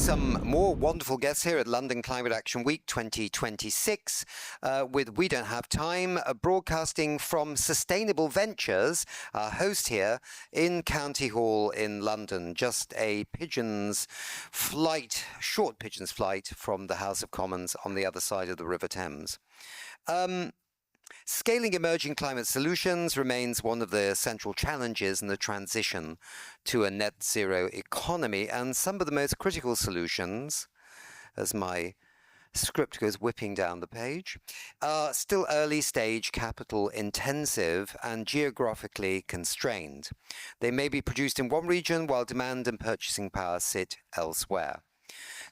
some more wonderful guests here at London Climate Action Week 2026 with We Don't Have Time, broadcasting from Sustainable Ventures, our host here in County Hall in London, just a short pigeon's flight from the House of Commons on the other side of the River Thames. Scaling emerging climate solutions remains one of the central challenges in the transition to a net zero economy, and some of the most critical solutions, as my script goes whipping down the page, are still early stage, capital intensive and geographically constrained. They may be produced in one region while demand and purchasing power sit elsewhere.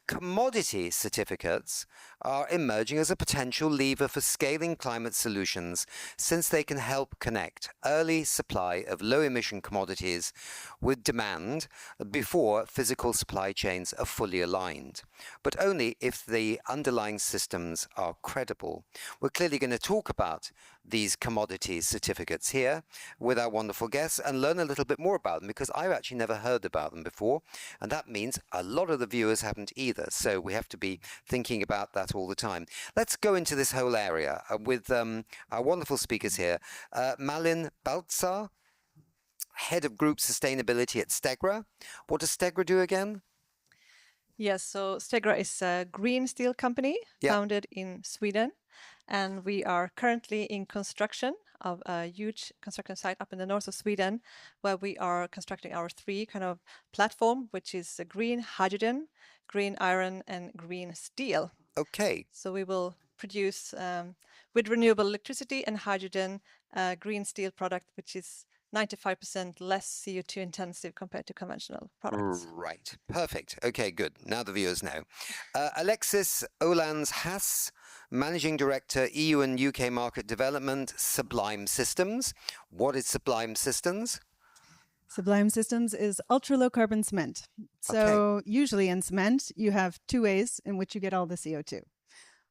Commodity certificates are emerging as a potential lever for scaling climate solutions, since they can help connect early supply of low-emission commodities with demand before physical supply chains are fully aligned, but only if the underlying systems are credible. We're clearly going to talk about these commodity certificates here with our wonderful guests and learn a little bit more about them, because I've actually never heard about them before, and that means a lot of the viewers haven't either. So we have to be thinking about that all the time. Let's go into this whole area with our wonderful speakers here. Malin Baltzar, Head of Group Sustainability at Stegra. What does Stegra do again? Yes, so Stegra is a green steel company founded in Sweden, and we are currently in construction of a huge construction site up in the north of Sweden, where we are constructing our three kind of platform, which is green hydrogen, green iron, and green steel. Okay. So we will produce with renewable electricity and hydrogen green steel product, which is 95% less CO2 intensive compared to conventional products. Right. Perfect. Okay, good. Now the viewers know. Alexis Olans-Hass, Managing Director, EU and UK Market Development, Sublime Systems. What is Sublime Systems? Sublime Systems is ultra-low carbon cement. So usually in cement, you have two ways in which you get all the CO2.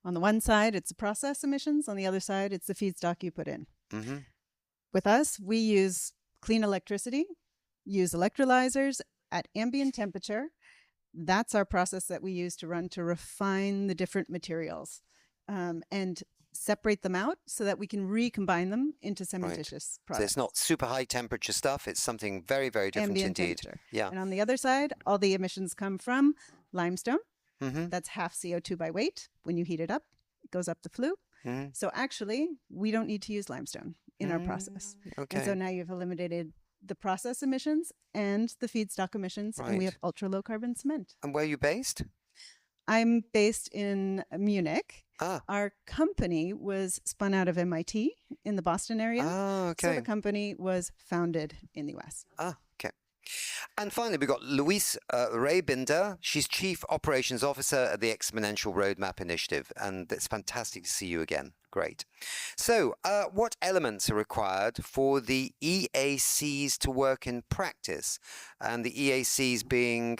On the one side, it's the process emissions. On the other side, it's the feedstock you put in. Mm-hmm. With us, we use clean electricity, use electrolyzers at ambient temperature. That's our process that we use to refine the different materials and separate them out so that we can recombine them into cementitious products. So it's not super high temperature stuff. It's something very, very different ambient indeed. Temperature. Yeah. And on the other side, all the emissions come from limestone. Mm-hmm. That's half CO2 by weight. When you heat it up, it goes up the flue. Mm-hmm. So actually, we don't need to use limestone in our process. Okay. And so now you've eliminated the process emissions and the feedstock emissions, and we have ultra low carbon cement. And where are you based? I'm based in Munich. Our company was spun out of MIT in the Boston area. So the company was founded in the US. Okay. And finally, we've got Louise Ray-Binder. She's Chief Operations Officer at the Exponential Roadmap Initiative, and it's fantastic to see you again. Great. So what elements are required for the EACs to work in practice? And the EACs being...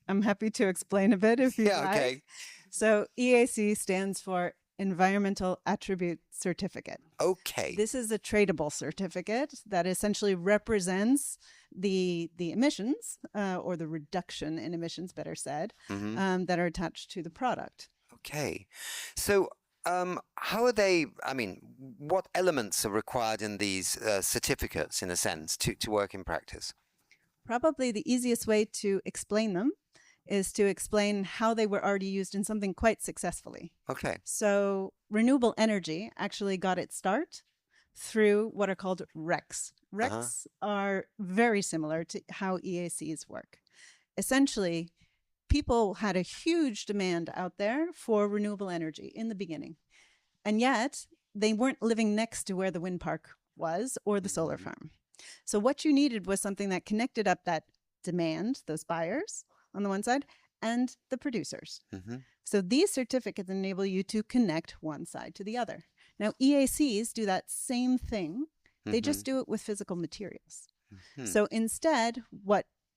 I'm happy to explain a bit if you like. Okay. So EAC stands for Environmental Attribute Certificate. Okay. This is a tradable certificate that essentially represents the emissions or the reduction in emissions, better said, that are attached to the product. Okay. So how are they, what elements are required in these certificates, in a sense, to work in practice? Probably the easiest way to explain them is to explain how they were already used in something quite successfully. Okay. So renewable energy actually got its start through what are called RECs. RECs are very similar to how EACs work. Essentially, people had a huge demand out there for renewable energy in the beginning. And yet, they weren't living next to where the wind park was or the solar farm. So what you needed was something that connected up that demand, those buyers on the one side, and the producers. So these certificates enable you to connect one side to the other. Now, EACs do that same thing. They just do it with physical materials. So instead,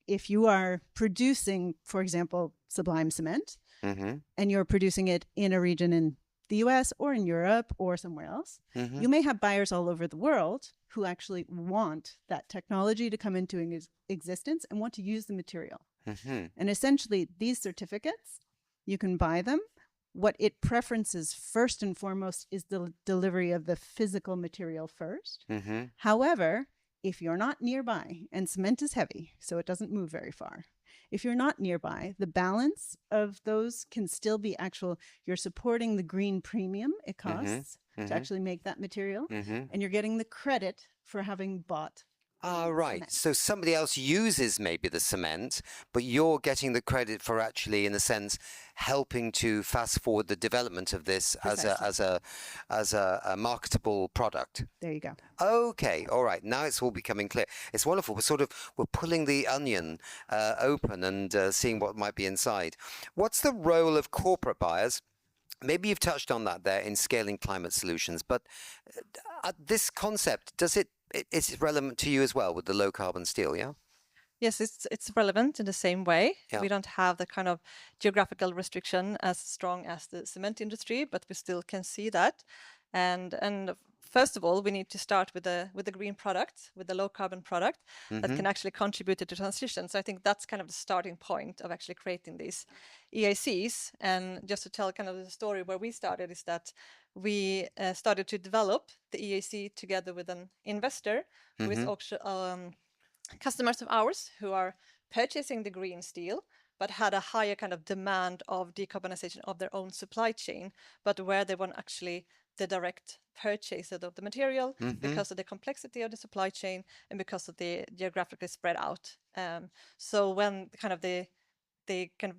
if you are producing, for example, Sublime cement, and you're producing it in a region in the US or in Europe or somewhere else, you may have buyers all over the world who actually want that technology to come into existence and want to use the material. And essentially, these certificates, you can buy them. What it preferences first and foremost is the delivery of the physical material first. However, if you're not nearby, and cement is heavy, so it doesn't move very far. If you're not nearby, the balance of those can still be actual. You're supporting the green premium it costs to actually make that material, and you're getting the credit for having bought. Right. Cement. So somebody else uses maybe the cement, but you're getting the credit for actually, in a sense, helping to fast forward the development of this as a marketable product. There you go. Okay. All right. Now it's all becoming clear. It's wonderful. We're pulling the onion open and seeing what might be inside. What's the role of corporate buyers? Maybe you've touched on that there in scaling climate solutions, but this concept, is it relevant to you as well with the low carbon steel, yeah? Yes, it's relevant in the same way. Yeah. We don't have the kind of geographical restriction as strong as the cement industry, but we still can see that. And first of all, we need to start with the green product, with the low carbon product that can actually contribute to the transition. So I think that's kind of the starting point of actually creating these EACs. And just to tell kind of the story where we started is that we started to develop the EAC together with an investor who is also customers of ours who are purchasing the green steel, but had a higher kind of demand of decarbonization of their own supply chain, but where they want actually the direct purchase of the material because of the complexity of the supply chain and because of the geographically spread out. So when they kind of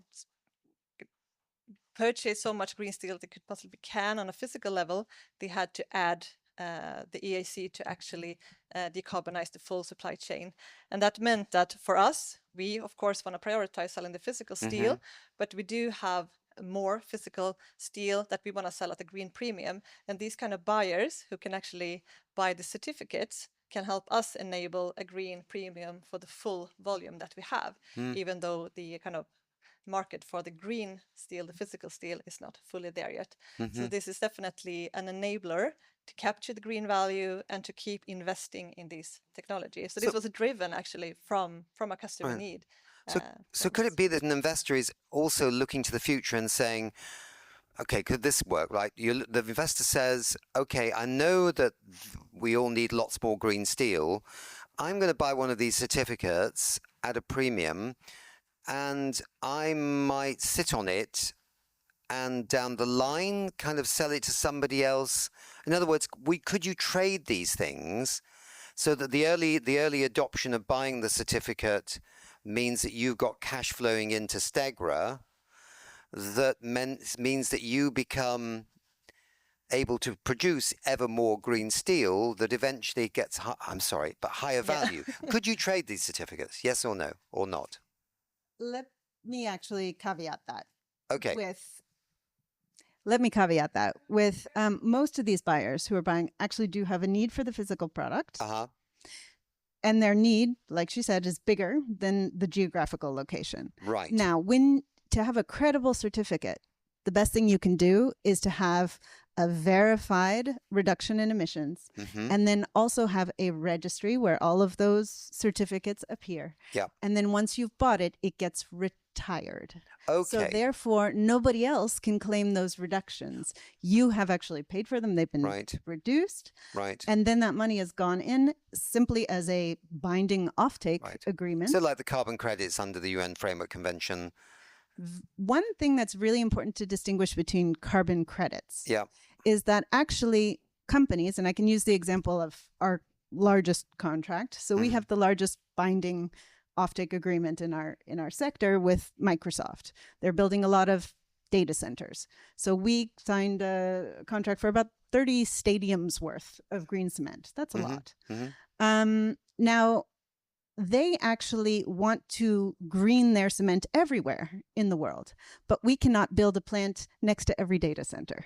purchase so much green steel they could possibly can on a physical level, they had to add the EAC to actually decarbonize the full supply chain. And that meant that for us, we of course want to prioritize selling the physical steel, but we do have more physical steel that we want to sell at a green premium. And these kind of buyers who can actually buy the certificates can help us enable a green premium for the full volume that we have, even though the kind of market for the green steel, the physical steel, is not fully there yet. So this is definitely an enabler to capture the green value and to keep investing in these technologies. So this was driven actually from a customer need. So could it be that an investor is also looking to the future and saying, okay, could this work? Right? The investor says, okay, I know that we all need lots more green steel. I'm going to buy one of these certificates at a premium, and I might sit on it and down the line kind of sell it to somebody else. In other words, could you trade these things so that the early adoption of buying the certificate means that you've got cash flowing into Stegra that means that you become able to produce ever more green steel that eventually gets, higher value. Could you trade these certificates? Yes or no, or not? Let me actually caveat that. Okay. Let me caveat that with most of these buyers who are buying actually do have a need for the physical product. And their need, like she said, is bigger than the geographical location. Right. Now, to have a credible certificate, the best thing you can do is to have a verified reduction in emissions and then also have a registry where all of those certificates appear. Yeah. And then once you've bought it, it gets retired. Okay. So therefore, nobody else can claim those reductions. You have actually paid for them. They've been reduced. Right. And then that money has gone in simply as a binding offtake agreement. So like the carbon credits under the UN Framework Convention. One thing that's really important to distinguish between carbon credits is that actually companies, and I can use the example of our largest contract. So we have the largest binding offtake agreement in our sector with Microsoft. They're building a lot of data centers. So we signed a contract for about 30 stadiums worth of green cement. That's a lot. Now, they actually want to green their cement everywhere in the world, but we cannot build a plant next to every data center.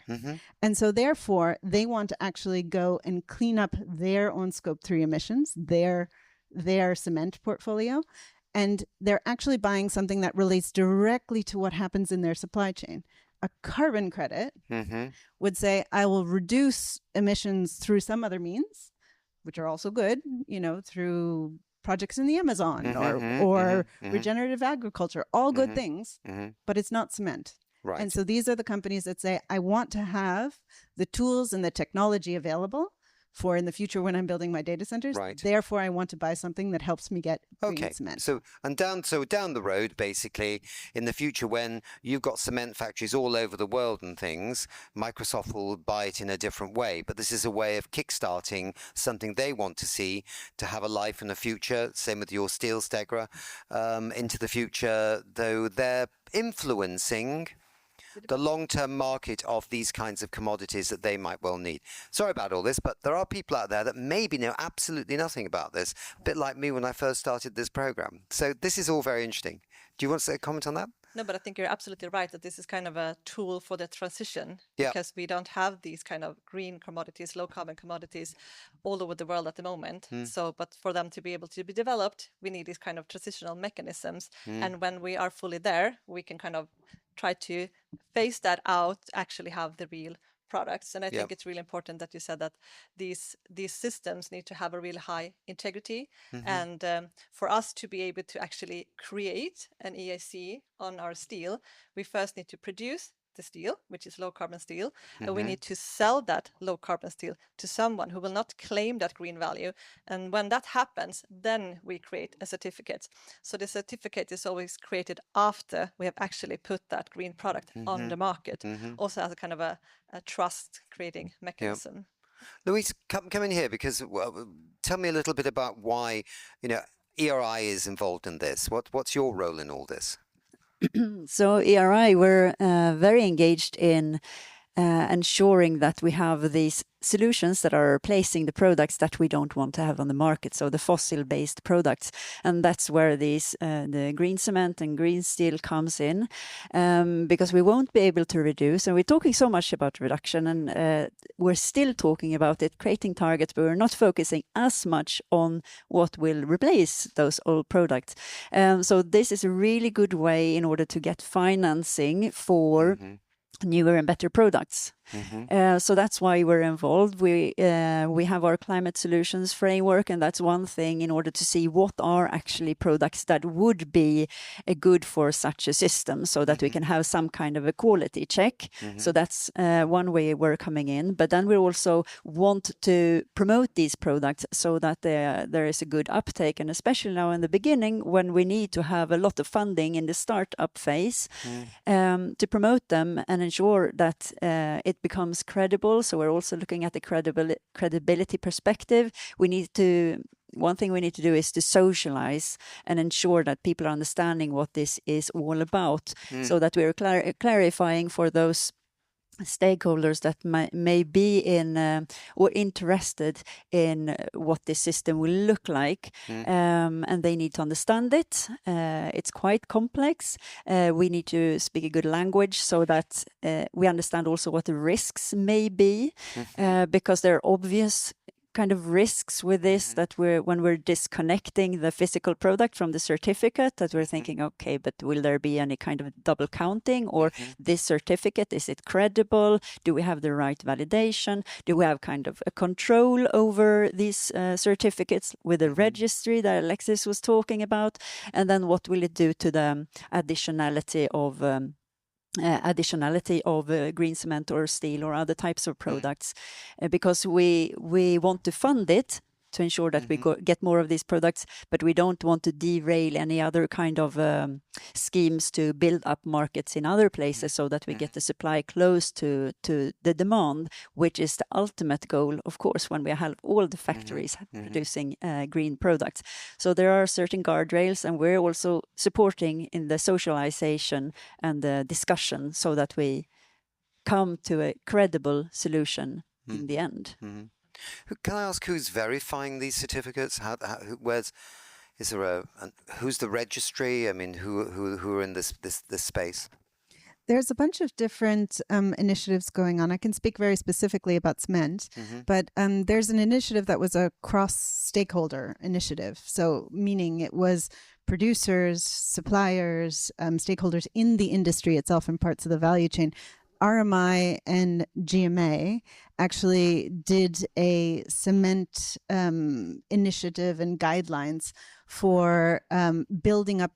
And so therefore, they want to actually go and clean up their own Scope 3 emissions, their cement portfolio, and they're actually buying something that relates directly to what happens in their supply chain. A carbon credit would say, I will reduce emissions through some other means, which are also good, through projects in the Amazon or regenerative agriculture, all good things, but it's not cement. Right. And so these are the companies that say, I want to have the tools and the technology available for in the future when I'm building my data centers. Right. Therefore, I want to buy something that helps me get green cement. So down the road, basically, in the future, when you've got cement factories all over the world and things, Microsoft will buy it in a different way. But this is a way of kickstarting something they want to see to have a life in the future. Same with your steel, Stegra, into the future, though they're influencing the long-term market of these kinds of commodities that they might well need. Sorry about all this, but there are people out there that maybe know absolutely nothing about this, a bit like me when I first started this program. So this is all very interesting. Do you want to say a comment on that? No, but I think you're absolutely right that this is kind of a tool for the transition, because we don't have these kind of green commodities, low carbon commodities all over the world at the moment. So, but for them to be able to be developed, we need these kind of transitional mechanisms. And when we are fully there, we can kind of try to phase that out, actually have the real products. And I think it's really important that you said that these systems need to have a really high integrity. And for us to be able to actually create an EAC on our steel, we first need to produce the steel, which is low carbon steel, and we need to sell that low carbon steel to someone who will not claim that green value. And when that happens, then we create a certificate. So the certificate is always created after we have actually put that green product on the market, also as a kind of a trust creating mechanism. Louise, come in here, because tell me a little bit about why ERI is involved in this. What's your role in all this? So ERI, we're very engaged in ensuring that we have these solutions that are replacing the products that we don't want to have on the market, so the fossil-based products. And that's where these the green cement and green steel comes in, because we won't be able to reduce. And we're talking so much about reduction, and we're still talking about it, creating targets, but we're not focusing as much on what will replace those old products. So this is a really good way in order to get financing for newer and better products. So that's why we're involved. We have our climate solutions framework, and that's one thing in order to see what are actually products that would be good for such a system, so that we can have some kind of a quality check. So that's one way we're coming in. But then we also want to promote these products so that there is a good uptake, and especially now in the beginning when we need to have a lot of funding in the startup phase to promote them and ensure that it becomes credible. So we're also looking at the credibility perspective. One thing we need to do is to socialize and ensure that people are understanding what this is all about, so that we're clarifying for those stakeholders that may be in or interested in what this system will look like, and they need to understand it. It's quite complex. We need to speak a good language so that we understand also what the risks may be, because there are obvious kind of risks with this, that when we're disconnecting the physical product from the certificate, that we're thinking, okay, but will there be any kind of double counting, or this certificate, is it credible? Do we have the right validation? Do we have kind of a control over these certificates with the registry that Alexis was talking about? And then what will it do to the additionality of green cement or steel or other types of products, because we want to fund it to ensure that we get more of these products, but we don't want to derail any other kind of schemes to build up markets in other places, so that we get the supply close to the demand, which is the ultimate goal, of course, when we have all the factories producing green products. So there are certain guardrails, and we're also supporting in the socialization and the discussion, so that we come to a credible solution in the end. Can I ask who's verifying these certificates? Who's the registry? I mean, who are in this space? There's a bunch of different initiatives going on. I can speak very specifically about cement, but there's an initiative that was a cross-stakeholder initiative. So meaning it was producers, suppliers, stakeholders in the industry itself and parts of the value chain RMI and GMA actually did a cement initiative and guidelines for building up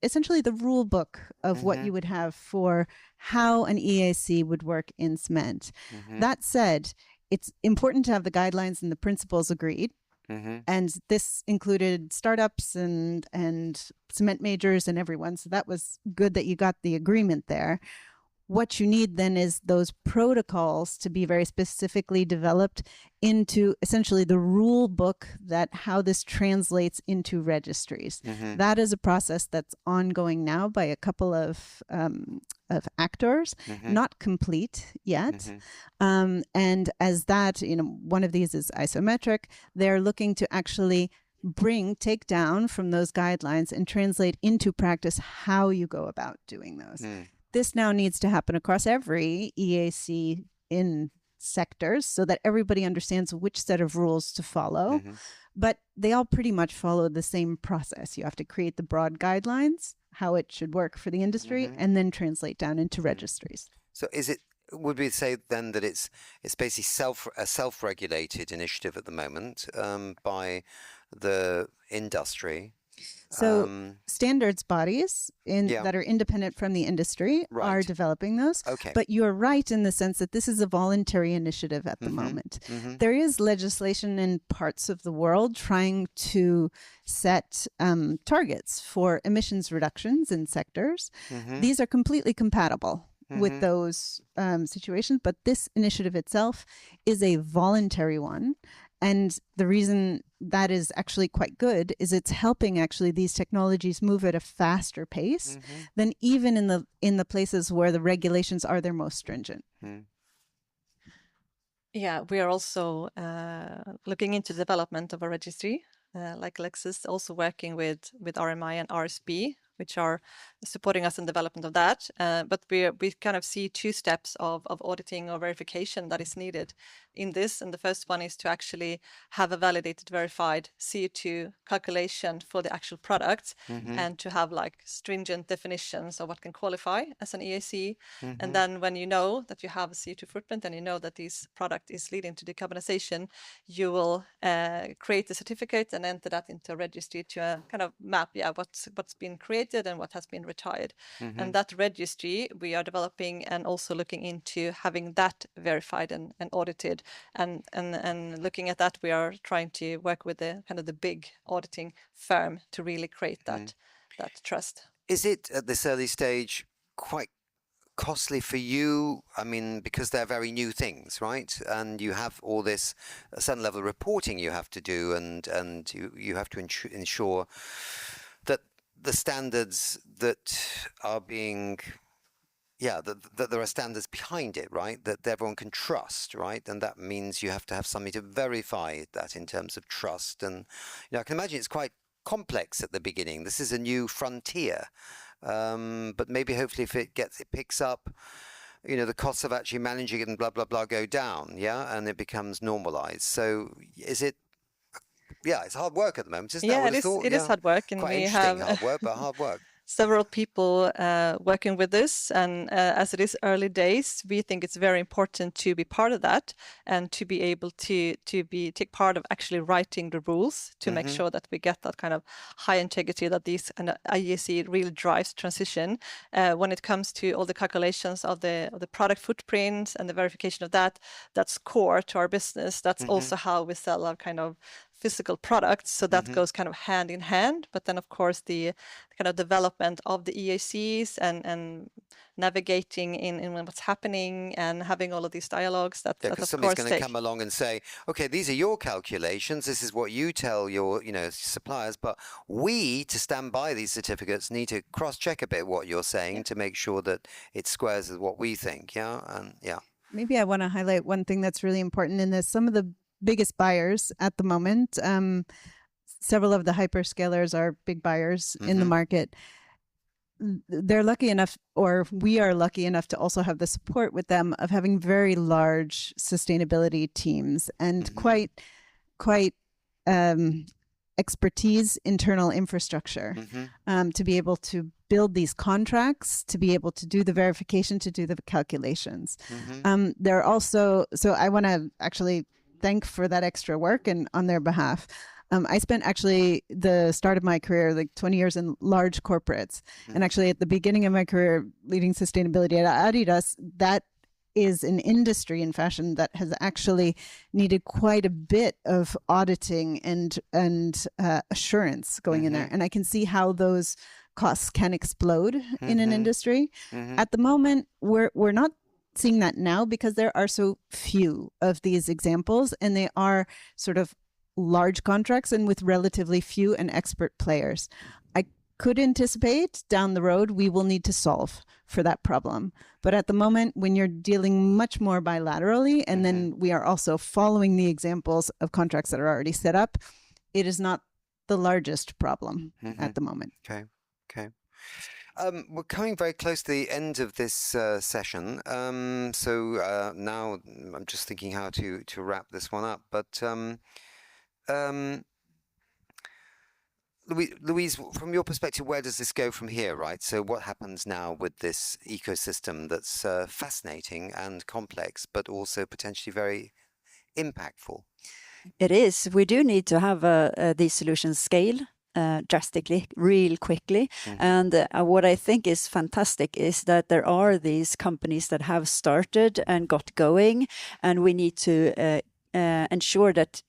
essentially the rule book of what you would have for how an EAC would work in cement. That said, it's important to have the guidelines and the principles agreed. And this included startups and cement majors and everyone. So that was good that you got the agreement there. What you need then is those protocols to be very specifically developed into essentially the rule book that how this translates into registries. That is a process that's ongoing now by a couple of actors, not complete yet. And as that, one of these is isometric, they're looking to actually take down from those guidelines and translate into practice how you go about doing those. This now needs to happen across every EAC in sectors so that everybody understands which set of rules to follow. But they all pretty much follow the same process. You have to create the broad guidelines, how it should work for the industry, and then translate down into registries. So would we say then that it's basically a self-regulated initiative at the moment by the industry? So standards bodies that are independent from the industry are developing those. Okay. But you're right in the sense that this is a voluntary initiative at the moment. There is legislation in parts of the world trying to set targets for emissions reductions in sectors. These are completely compatible with those situations, but this initiative itself is a voluntary one. And the reason that is actually quite good is it's helping actually these technologies move at a faster pace than even in the places where the regulations are their most stringent. Yeah, we are also looking into development of a registry, like Alexis, also working with RMI and RSB, which are supporting us in development of that. But we kind of see two steps of auditing or verification that is needed in this. And the first one is to actually have a validated, verified CO2 calculation for the actual product and to have like stringent definitions of what can qualify as an EAC. And then when you know that you have a CO2 footprint and you know that this product is leading to decarbonization, you will create a certificate and enter that into a registry to kind of map what's been created and what has been retired. And that registry we are developing and also looking into having that verified and audited. And looking at that, we are trying to work with the kind of the big auditing firm to really create that trust. Is it at this early stage quite costly for you? I mean, because they're very new things, right? And you have all this a certain level of reporting you have to do, and you have to ensure that the standards that are being, that there are standards behind it, right? That everyone can trust, right? And that means you have to have something to verify that in terms of trust. And I can imagine it's quite complex at the beginning. This is a new frontier, but maybe hopefully if it picks up, the costs of actually managing it and blah blah blah go down, and it becomes normalized. So is it? Yeah, it's hard work at the moment, isn't it? It is hard work, and quite we interesting have hard work, but hard work. several people working with this, and as it is early days, we think it's very important to be part of that and to be able to take part of actually writing the rules to make sure that we get that kind of high integrity that these and IEC really drives transition when it comes to all the calculations of the product footprint and the verification of that. That's core to our business. That's also how we sell our kind of physical products, so that goes kind of hand in hand. But then of course the kind of development of the EACs and navigating in what's happening and having all of these dialogues that of somebody's course going to come along and say, okay, these are your calculations, this is what you tell your suppliers, but we, to stand by these certificates, need to cross-check a bit what you're saying to make sure that it squares with what we think. Maybe I want to highlight one thing that's really important in this. Some of the biggest buyers at the moment, several of the hyperscalers are big buyers in the market. They're lucky enough, or we are lucky enough, to also have the support with them of having very large sustainability teams and quite expertise, internal infrastructure to be able to build these contracts, to be able to do the verification, to do the calculations. There are also, so I want to actually thank for that extra work and on their behalf. I spent actually the start of my career, like 20 years in large corporates. And actually at the beginning of my career leading sustainability at Adidas, that is an industry in fashion that has actually needed quite a bit of auditing and assurance going in there. And I can see how those costs can explode in an industry. At the moment, we're not seeing that now because there are so few of these examples, and they are sort of large contracts and with relatively few and expert players. I could anticipate down the road we will need to solve for that problem. But at the moment, when you're dealing much more bilaterally, and then we are also following the examples of contracts that are already set up, it is not the largest problem at the moment. Okay. We're coming very close to the end of this session. So now I'm just thinking how to wrap this one up. But Louise, from your perspective, where does this go from here, right? So what happens now with this ecosystem that's fascinating and complex, but also potentially very impactful? It is. We do need to have these solutions scale drastically, real quickly. And what I think is fantastic is that there are these companies that have started and got going, and we need to ensure that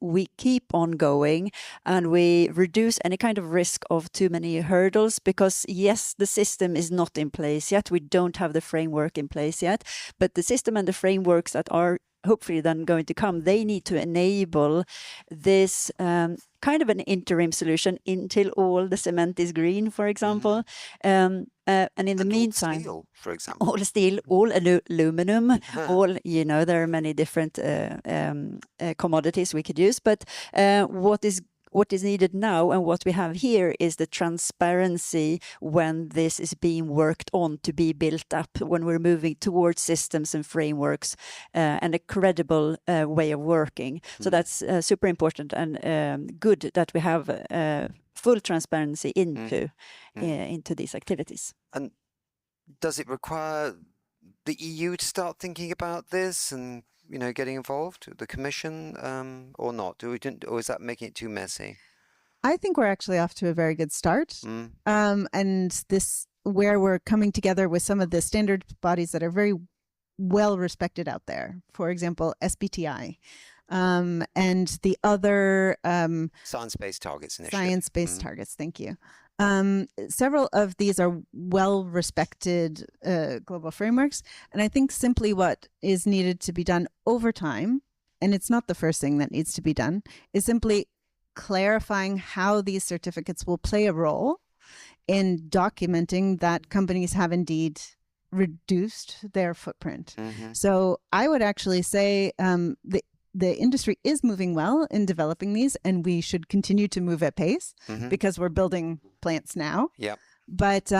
we keep on going and we reduce any kind of risk of too many hurdles, because yes, the system is not in place yet. We don't have the framework in place yet, but the system and the frameworks that are hopefully then going to come, they need to enable this kind of an interim solution until all the cement is green, for example. And in the meantime, steel, for example. all steel, all aluminum, all, there are many different commodities we could use. But what is needed now and what we have here is the transparency when this is being worked on to be built up, when we're moving towards systems and frameworks and a credible way of working. So that's super important and good that we have full transparency into these activities. And does it require the EU to start thinking about this and getting involved, the Commission, or not? Or is that making it too messy? I think we're actually off to a very good start. And this, where we're coming together with some of the standard bodies that are very well respected out there. For example, SBTi. And the other Science-Based Targets Initiative. Science-Based Targets, thank you. Several of these are well-respected global frameworks, and I think simply what is needed to be done over time, and it's not the first thing that needs to be done, is simply clarifying how these certificates will play a role in documenting that companies have indeed reduced their footprint. So I would actually say the industry is moving well in developing these, and we should continue to move at pace because we're building plants now. But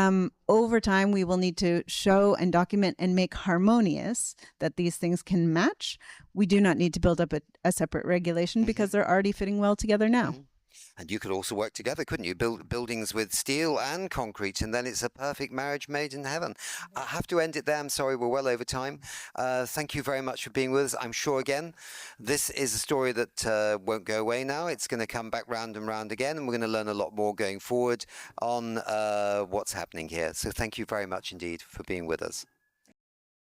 over time, we will need to show and document and make harmonious that these things can match. We do not need to build up a separate regulation because they're already fitting well together now. And you could also work together, couldn't you? Build buildings with steel and concrete, and then it's a perfect marriage made in heaven. I have to end it there. I'm sorry, we're well over time. Thank you very much for being with us. I'm sure, again, this is a story that won't go away now. It's going to come back round and round again, and we're going to learn a lot more going forward on what's happening here. So thank you very much indeed for being with us.